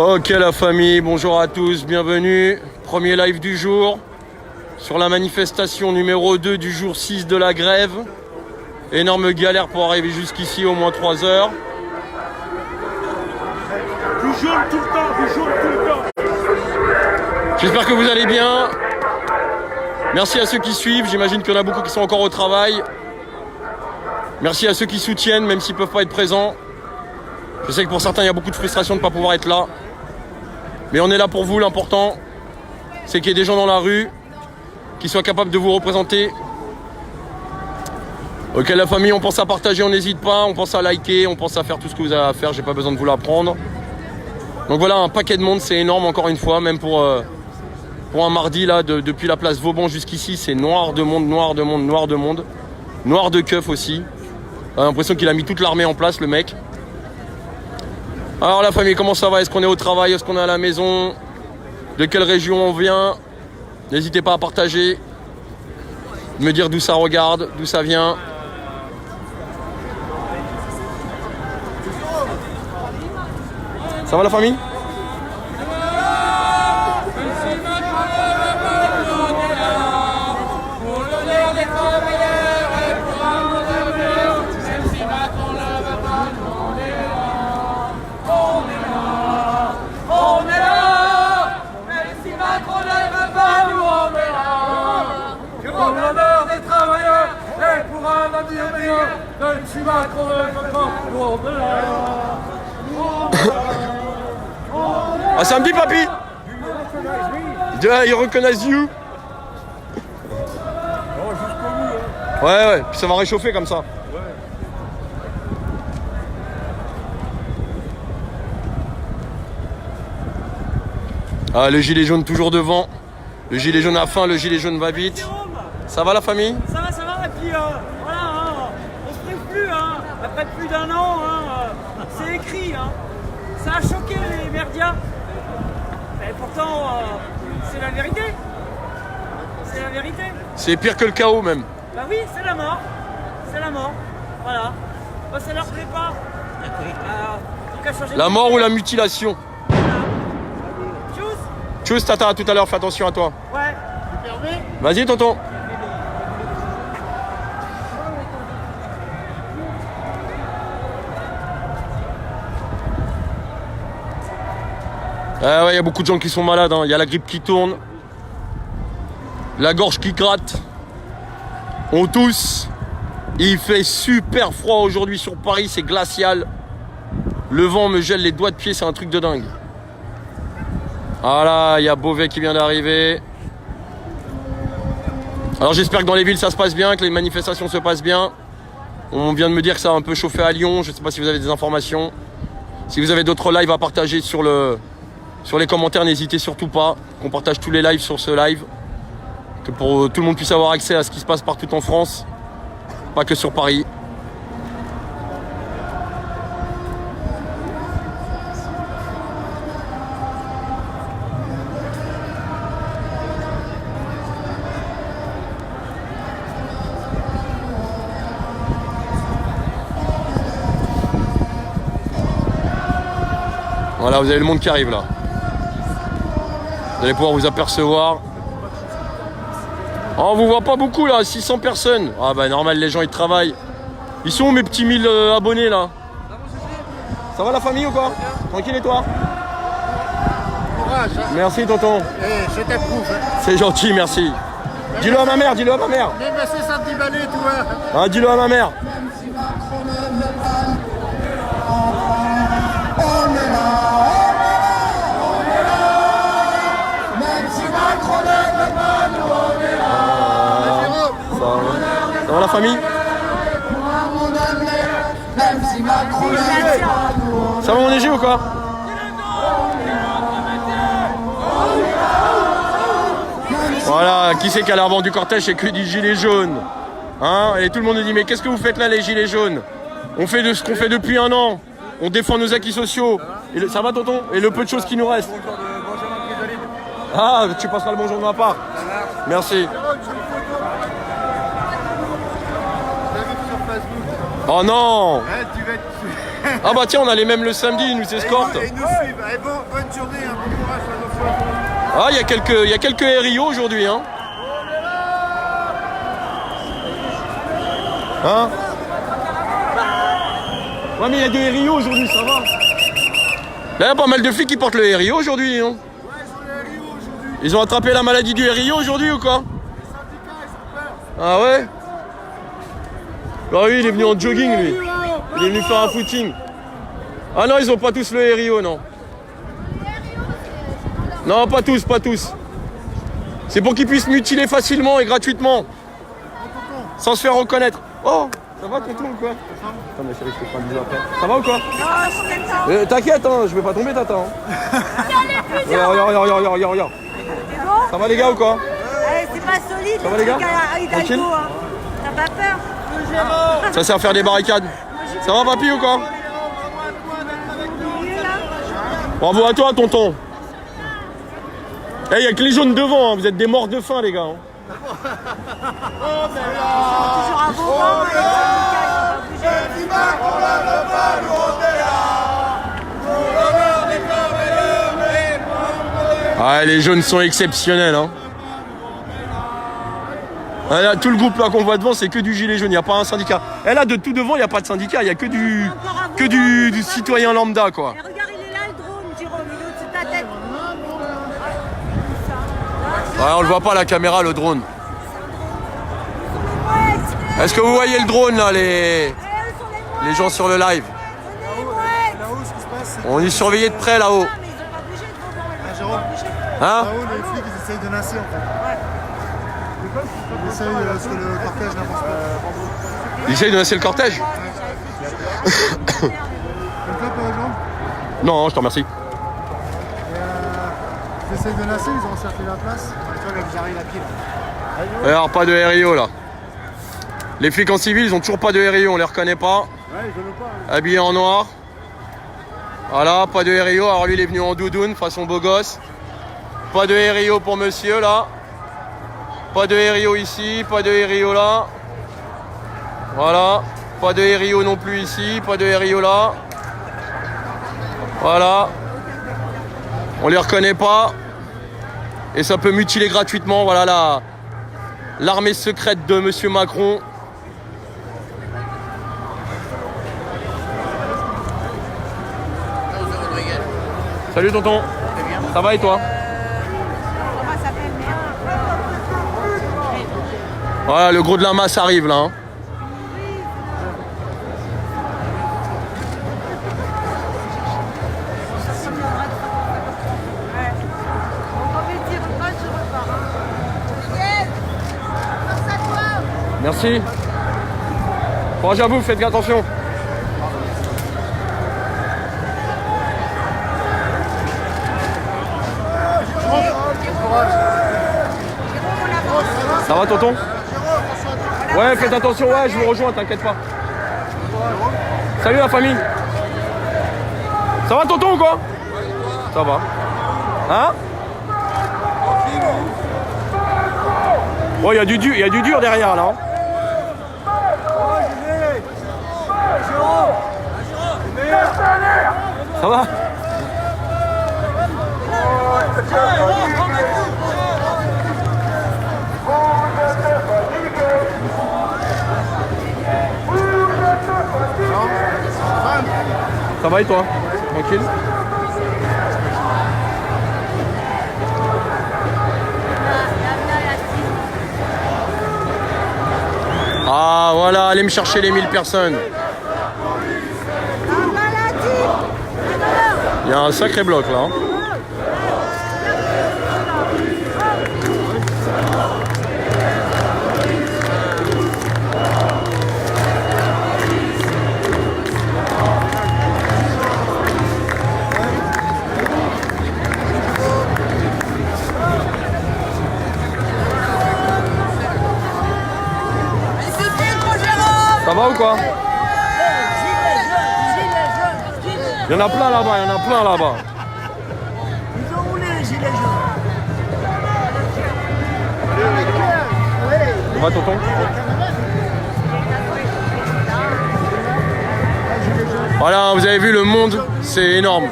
Ok la famille, bonjour à tous, bienvenue. Premier live du jour sur la manifestation numéro 2 du jour 6 de la grève. Énorme galère pour arriver jusqu'ici, au moins 3 heures. Du jaune tout le temps, du jaune tout le temps. J'espère que vous allez bien. Merci à ceux qui suivent, j'imagine qu'il y en a beaucoup qui sont encore au travail. Merci à ceux qui soutiennent, même s'ils ne peuvent pas être présents. Je sais que pour certains, il y a beaucoup de frustration de ne pas pouvoir être là. Mais on est là pour vous, l'important, c'est qu'il y ait des gens dans la rue qui soient capables de vous représenter. Ok la famille, on pense à partager, on n'hésite pas, on pense à liker, on pense à faire tout ce que vous avez à faire, j'ai pas besoin de vous l'apprendre. Donc voilà, un paquet de monde, c'est énorme encore une fois, même pour un mardi là, depuis la place Vauban jusqu'ici, c'est noir de monde, noir de monde, noir de monde. Noir de keuf aussi. J'ai l'impression qu'il a mis toute l'armée en place, le mec. Alors la famille, comment ça va? Est-ce qu'on est au travail? Est-ce qu'on est à la maison? De quelle région on vient? N'hésitez pas à partager, me dire d'où ça regarde, d'où ça vient. Ça va la famille? Ah, c'est un petit papy. Il recognize you. Ouais, puis ça va réchauffer comme ça. Ah, le gilet jaune toujours devant. Le gilet jaune a faim, le gilet jaune va vite. Ça va la famille? Ça va, et puis voilà, hein, on se prive plus, hein, après plus d'un an, hein, c'est écrit, hein. Ça a choqué les merdias, mais pourtant, c'est la vérité. C'est la vérité. C'est pire que le chaos même. Bah oui, c'est la mort. C'est la mort. Voilà. Bah, ça leur plaît pas. La mort ou la mutilation. Tchuss. Tchuss tata, à tout à l'heure, fais attention à toi. Ouais. Tu permets? Vas-y tonton. Ah ouais, il y a beaucoup de gens qui sont malades, hein. Il y a la grippe qui tourne, la gorge qui gratte, on tousse. Il fait super froid aujourd'hui sur Paris, c'est glacial. Le vent me gèle les doigts de pied, c'est un truc de dingue. Voilà, il y a Beauvais qui vient d'arriver. Alors j'espère que dans les villes ça se passe bien, que les manifestations se passent bien. On vient de me dire que ça a un peu chauffé à Lyon, je ne sais pas si vous avez des informations. Si vous avez d'autres lives à partager sur les commentaires, n'hésitez surtout pas, qu'on partage tous les lives sur ce live, que pour tout le monde puisse avoir accès à ce qui se passe partout en France, pas que sur Paris. Voilà, vous avez le monde qui arrive là. Vous allez pouvoir vous apercevoir. Oh, on vous voit pas beaucoup là, 600 personnes. Ah bah normal, les gens ils travaillent. Ils sont où mes petits 1000 abonnés là? Ça va la famille ou quoi? Tranquille et toi? Courage. Merci tonton. Je t'approuve. C'est gentil, merci. Dis-le à ma mère, dis-le à ma mère. Même à 70 balais, tu vois. Ah, dis-le à ma mère. Ça va la famille? Ça va mon EG ou quoi? Voilà, qui c'est qui a l'air vendu du cortège? C'est que du gilet jaune. Hein? Et tout le monde nous dit mais qu'est-ce que vous faites là les gilets jaunes? On fait de ce qu'on fait depuis un an. On défend nos acquis sociaux. Et ça va tonton? Et le peu de choses qui nous restent. Ah, tu passeras le bonjour de ma part. Merci. Oh non! Tu vas être... Ah bah tiens, on a les mêmes le samedi, ils nous escortent. Et ils nous suivent. Allez, bonne journée, hein, bon courage à nos fois. Ah, il y a quelques RIO aujourd'hui, hein. Hein? Ouais, mais il y a des RIO aujourd'hui, ça va. Là, il y a pas mal de flics qui portent le RIO aujourd'hui, hein. Ils ont attrapé la maladie du RIO aujourd'hui ou quoi? Ah ouais? Bah oui, il est venu en jogging, lui. Il est venu faire un footing. Ah non, ils ont pas tous le RIO, non. Non, pas tous, pas tous. C'est pour qu'ils puissent mutiler facilement et gratuitement. Sans se faire reconnaître. Oh, ça va tonton ou quoi? Attends, ma chérie, je te prends un bisou après. Ça va ou quoi? T'inquiète, hein, je vais pas tomber, t'attends. Regarde. Ça va les gars ou quoi? C'est pas solide. Ça va les gars? Tranquille. T'as pas peur? Ça sert à faire des barricades. Ça va papy ou quoi? Bravo à toi tonton. Eh, y a que les jaunes devant, hein. Vous êtes des morts de faim les gars. Hein. Toujours un beau vent, les syndicats, Ah, les jaunes sont exceptionnels. Hein. Ah, là, tout le groupe là qu'on voit devant, c'est que du gilet jaune, il n'y a pas un syndicat. Et là, de tout devant, il n'y a pas de syndicat, il n'y a que du citoyen lambda quoi. Et regarde, il est là le drone, Jérôme, il est au-dessus de ta tête. Ouais, on le voit pas à la caméra le drone. Est-ce que vous voyez le drone là, les gens sur le live? Là-haut, ce qui se passe, c'est On est surveillé de près là-haut. Jérôme. Hein? Là-haut, les flics, ils essayent de nasser en fait. Ils essayent parce que le cortège n'avance pas. Ils essayent de nasser le cortège? Quelqu'un par exemple? Non, je te remercie. Ils essayent de nasser, ils ont encerclé la place. Tu vois, là, ils arrivent à pied. Là. Alors, pas de RIO là. Les flics en civil, ils ont toujours pas de RIO, on les reconnaît pas. Ouais, ils veulent pas. Habillés en noir. Voilà, pas de RIO. Alors lui, il est venu en doudoune, façon beau gosse. Pas de RIO pour monsieur là. Pas de RIO ici, pas de RIO là. Voilà. Pas de RIO non plus ici, pas de RIO là. Voilà. On les reconnaît pas. Et ça peut mutiler gratuitement. Voilà l'armée secrète de monsieur Macron. Salut tonton. Ça va et toi? Voilà, le gros de la masse arrive là. Hein. Merci. Courage à vous, faites attention. Ça va tonton? Ouais, faites attention, ouais, je vous rejoins, t'inquiète pas. Salut la famille. Ça va tonton ou quoi? Ça va. Hein? Bon, il y a du dur derrière là. Hein. Ça va? Ça va et toi? Tranquille? Ah voilà, allez me chercher les 1000 personnes. Il y a un sacré bloc là. Hein. Ça va ou quoi? Il y en a plein là-bas, il y en a plein là-bas. Ils ont roulé les gilets jaunes. Ça va tonton? Les gilets jaunes. Voilà, vous avez vu le monde, c'est énorme.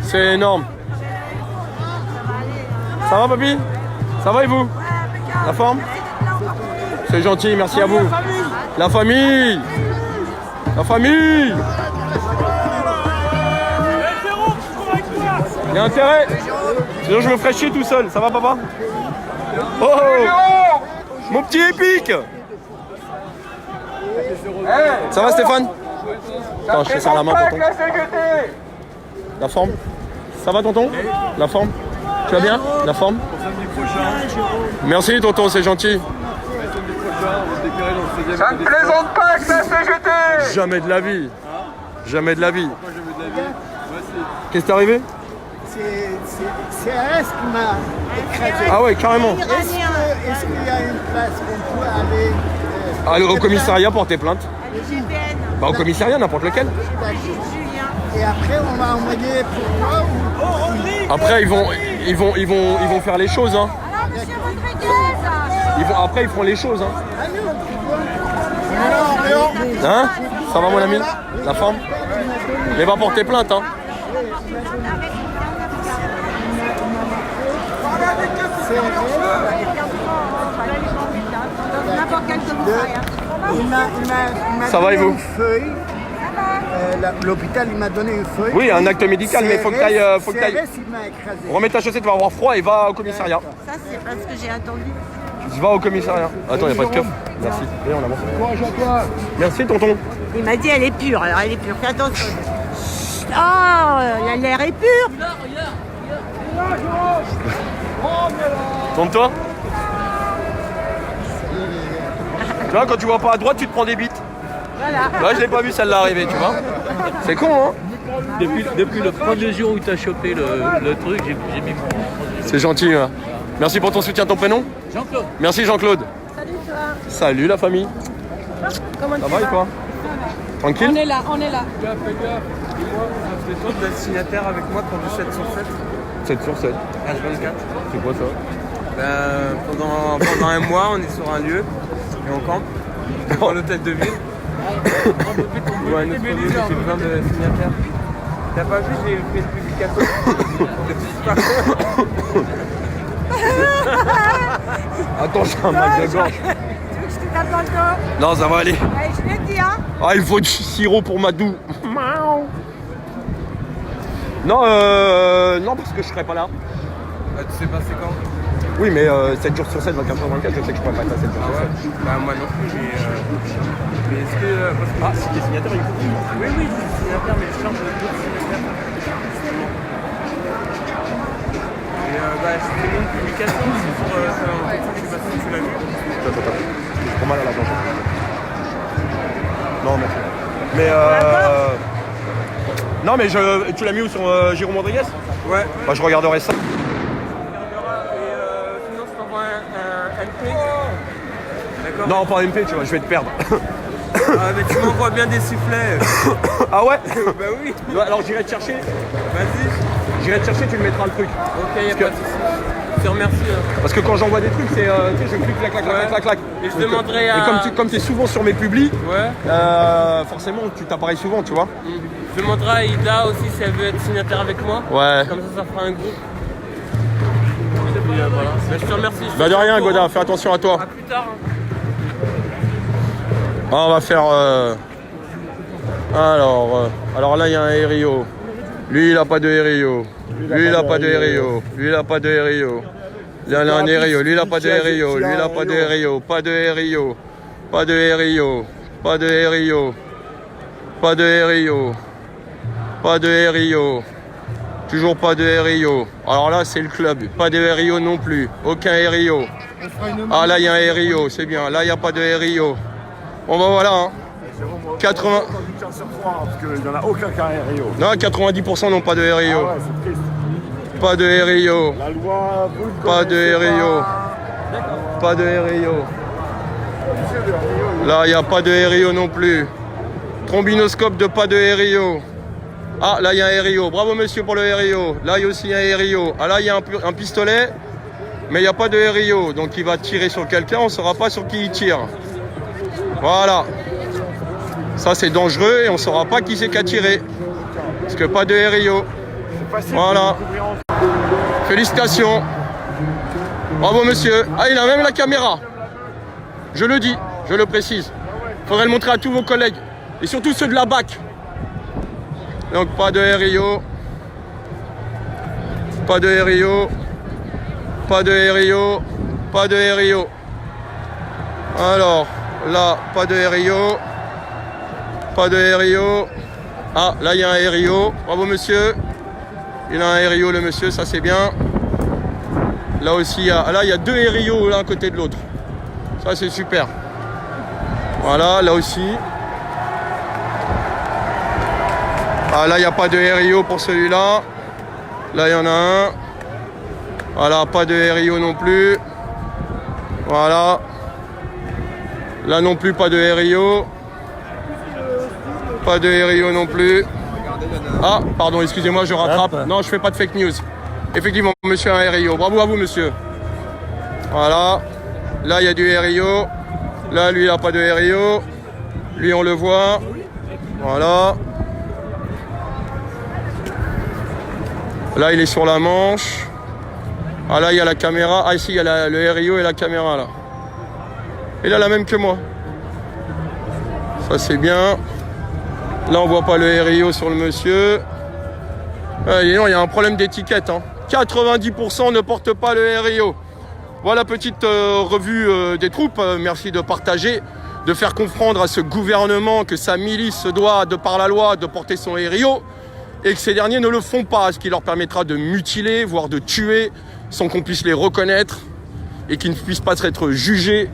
C'est énorme. Ça va, papy? Ça va et vous? La forme? C'est gentil, merci à vous. La famille! La famille! Il y a intérêt! Sinon je me ferais chier tout seul, ça va papa? Oh! Mon petit épique! Ça va Stéphane? Attends, je te serre la main tonton. La forme? Ça va tonton? La forme? Tu vas bien? La forme? Merci tonton, c'est gentil. Ça ne plaisante pas avec la CGT. Jamais de la vie. Jamais de la vie. Qu'est-ce qui est arrivé? C'est un qui m'a écrasé. Ah ouais, carrément. Est-ce qu'il y a une place où on peut aller Allez au commissariat porter plainte. GPN. Bah au commissariat, n'importe lequel. Julien. Et après, on va envoyer pour toi ou... Après ils vont faire les choses hein. Alors, monsieur Rodriguez. Après ils feront les choses hein. Hein? Ça va mon ami? La forme? Mais va porter plainte hein. N'importe quel commissariat. Il m'a Ça va et donné vous? une feuille. L'hôpital, il m'a donné une feuille. Oui, un acte médical, mais faut que t'ailles. Faut que t'ailles. CRS, il m'a écrasé. Remets ta chaussette, tu vas avoir froid et va au commissariat. Ça, c'est parce que j'ai attendu. Tu vas au commissariat. Attends, y a pas de keuf. Merci. Viens, on avance. Merci tonton. Il m'a dit, elle est pure. Alors, elle est pure. Fais attention. Oh, l'air est pur. Tourne-toi. Tu vois, quand tu vois pas à droite, tu te prends des bites. Voilà. Là, je l'ai pas vu celle-là arriver, tu vois. C'est con, hein? Depuis le premier jour où tu as chopé le truc, j'ai mis mon... C'est gentil, hein. Merci pour ton soutien, ton prénom? Jean-Claude. Merci Jean-Claude. Salut, toi. Salut la famille. Comment Ça va et toi? Tranquille? On est là, on est là. Ça fait toi d'être signataire avec moi pour du 7 sur 7, 7 sur 7. H24. C'est quoi ça? Pendant un mois, on est sur un lieu et on campe devant l'hôtel de ville. Ou un autre lieu, j'ai besoin de signataires. T'as pas vu, j'ai fait une publication. Attends, j'ai un mal de gorge. Tu veux que je te tape dans le dos? Non, ça va aller. Allez, je l'ai dit, hein. Ah, il faut du sirop pour Madou. Non, non, parce que je serai pas là. Bah, tu sais passer quand? Oui, mais 7 jours sur 7, 24 sur 24, je sais que je pourrais pas être là 7 jours sur 7. Bah moi non plus, mais est-ce que... parce que... Ah, si t'es signataire, il faut. Oui, je suis signataire, mais je charge d'autres signataires. Et bah, je fais une publication aussi sur je sais pas si tu l'as vu. Attends. J'ai trop mal à la planche. Non, merci. Mais non, mais tu l'as mis où sur Jérôme Rodriguez? Ouais. Bah, je regarderai ça. Et sinon, je t'envoie un MP. D'accord? Non, pas MP, tu vois, je vais te perdre. Ah, mais tu m'envoies bien des sifflets. Ah ouais? Bah oui. Alors j'irai te chercher. Vas-y. J'irai te chercher, tu me mettras le truc. Ok, y'a pas de soucis. Je te remercie. Parce que quand j'envoie des trucs, c'est tu sais, je clique, clac. Et je demanderai à... Et comme tu es souvent sur mes publis, Ouais. forcément tu t'appareilles souvent, tu vois. Je demanderai à Ida aussi si elle veut être signataire avec moi. Ouais. Comme ça fera un groupe. Et puis voilà. Bah, je te remercie. Je te Bah de tiens rien au courant. Godin, fais attention à toi. À plus tard. Hein. Ah, on va faire... Alors là il y a un Hério. Lui il a pas de Hério. Lui il a pas de Hério. Lui il a pas de Hério. Il y en a un Hério. Lui il a pas de Hério. Lui il a pas de Hério. Pas de Hério. Pas de Hério. Pas de Hério. Pas de Hério. Pas de Hério. Toujours pas de Hério. Alors là c'est le club. Pas de Hério non plus. Aucun Hério. Ah là il y a un Hério, c'est bien. Là il n'y a pas de Hério. Bon bah voilà hein. 80... Parce qu'il n'y en a aucun qui a un Rio. Non, 90% n'ont pas de Hério. Ah ouais, c'est triste. Pas de Hério. La loi, vous le Pas de connaissez Hério. Pas de Hério. Là, il n'y a pas de Hério non plus. Trombinoscope de pas de Hério. Ah, là, il y a un Hério. Bravo, monsieur, pour le Hério. Là, il y a aussi un Hério. Ah, là, il y a un pistolet, mais il n'y a pas de Hério. Donc, il va tirer sur quelqu'un, on ne saura pas sur qui il tire. Voilà. Ça, c'est dangereux et on ne saura pas qui c'est qui a tiré. Parce que pas de RIO. Voilà. Félicitations. Bravo, monsieur. Ah, il a même la caméra. Je le dis, je le précise. Il faudrait le montrer à tous vos collègues. Et surtout ceux de la BAC. Donc, pas de RIO. Pas de RIO. Pas de RIO. Pas de RIO. Alors, là, pas de RIO. Pas de RIO. Ah, là, il y a un RIO. Bravo, monsieur. Il a un RIO, le monsieur, ça c'est bien. Là aussi, là, il y a 2 RIO l'un à côté de l'autre. Ça, c'est super. Voilà, là aussi. Ah, là, il n'y a pas de RIO pour celui-là. Là, il y en a un. Voilà, pas de RIO non plus. Voilà. Là non plus, pas de RIO. Pas de RIO non plus. Ah, pardon, excusez-moi, je rattrape. Non, je fais pas de fake news. Effectivement, monsieur a un RIO. Bravo à vous, monsieur. Voilà. Là, il y a du RIO. Là, lui, il n'a pas de RIO. Lui, on le voit. Voilà. Là, il est sur la manche. Ah, là, il y a la caméra. Ah, ici, il y a le RIO et la caméra, là. Il a la même que moi. Ça, c'est bien. Là, on voit pas le RIO sur le monsieur. Non, il y a un problème d'étiquette. 90% ne portent pas le RIO. Voilà, petite revue des troupes. Merci de partager, de faire comprendre à ce gouvernement que sa milice se doit, de par la loi, de porter son RIO et que ces derniers ne le font pas, ce qui leur permettra de mutiler, voire de tuer, sans qu'on puisse les reconnaître et qu'ils ne puissent pas être jugés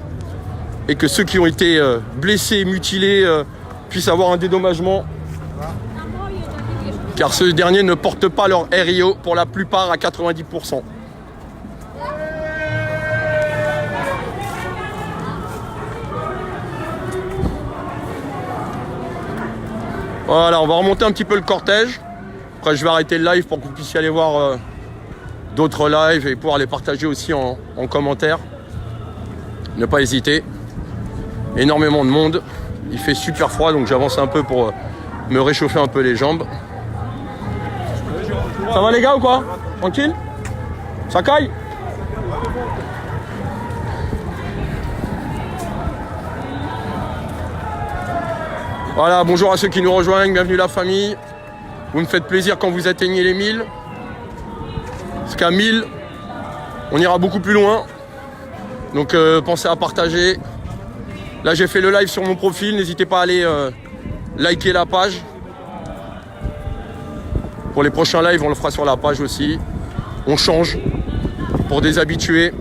et que ceux qui ont été blessés, mutilés, puissent avoir un dédommagement. Car ceux derniers ne portent pas leur RIO, pour la plupart à 90%. Voilà, on va remonter un petit peu le cortège. Après, je vais arrêter le live pour que vous puissiez aller voir d'autres lives et pouvoir les partager aussi en commentaire. Ne pas hésiter. Énormément de monde. Il fait super froid, donc j'avance un peu pour me réchauffer un peu les jambes. Ça va les gars ou quoi? Tranquille? Ça caille? Voilà, bonjour à ceux qui nous rejoignent, bienvenue la famille. Vous me faites plaisir quand vous atteignez les 1000. Parce qu'à 1000, on ira beaucoup plus loin. Donc pensez à partager. Là j'ai fait le live sur mon profil, n'hésitez pas à aller liker la page. Pour les prochains lives, on le fera sur la page aussi. On change pour des habitués.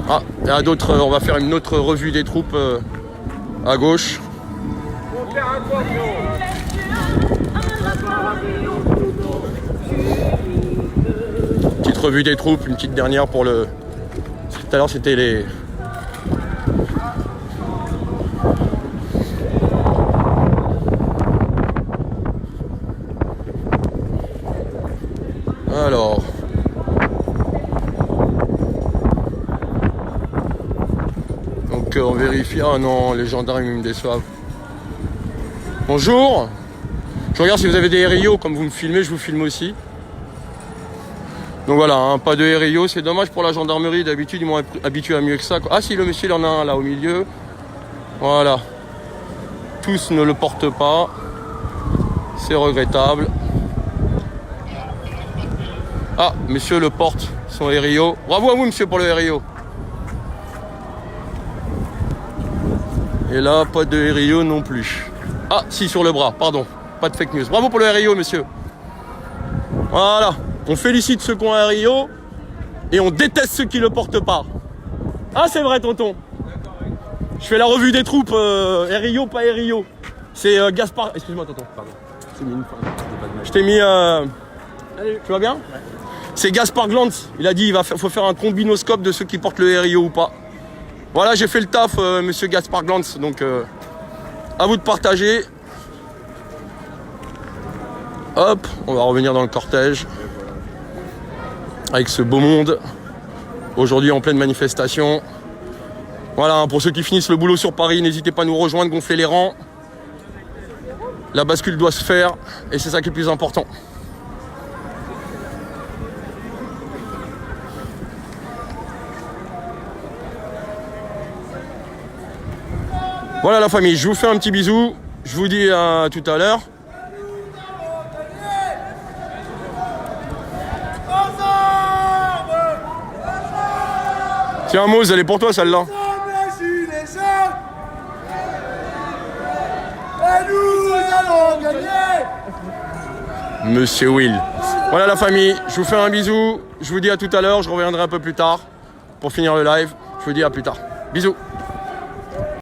Ah, il y a d'autres, on va faire une autre revue des troupes à gauche. Petite revue des troupes, une petite dernière pour le... Tout à l'heure c'était les... Alors... Donc on vérifie... Ah non, les gendarmes ils me déçoivent. Bonjour. Je regarde si vous avez des RIO, comme vous me filmez, je vous filme aussi. Donc voilà, pas de RIO, c'est dommage pour la gendarmerie, d'habitude ils m'ont habitué à mieux que ça. Ah si, le monsieur il en a un là au milieu. Voilà. Tous ne le portent pas. C'est regrettable. Ah, monsieur le porte, son RIO. Bravo à vous monsieur pour le RIO. Et là, pas de RIO non plus. Ah, si, sur le bras, pardon. Pas de fake news. Bravo pour le RIO, monsieur. Voilà. On félicite ceux qui ont un RIO et on déteste ceux qui ne le portent pas. Ah, c'est vrai, tonton. Je fais la revue des troupes. RIO, pas RIO. C'est Gaspard... Excuse-moi, tonton. Pardon. Je t'ai mis... Tu vas bien? Ouais. C'est Gaspard Glantz. Il a dit qu'il faut faire un combinoscope de ceux qui portent le RIO ou pas. Voilà, j'ai fait le taf, monsieur Gaspard Glantz. Donc... à vous de partager. Hop, on va revenir dans le cortège. Avec ce beau monde. Aujourd'hui en pleine manifestation. Voilà, pour ceux qui finissent le boulot sur Paris, n'hésitez pas à nous rejoindre, gonfler les rangs. La bascule doit se faire et c'est ça qui est le plus important. Voilà la famille, je vous fais un petit bisou. Je vous dis à tout à l'heure. Tiens Mose, elle est pour toi celle-là. Monsieur Will. Voilà la famille, je vous fais un bisou. Je vous dis à tout à l'heure, je reviendrai un peu plus tard pour finir le live. Je vous dis à plus tard. Bisous.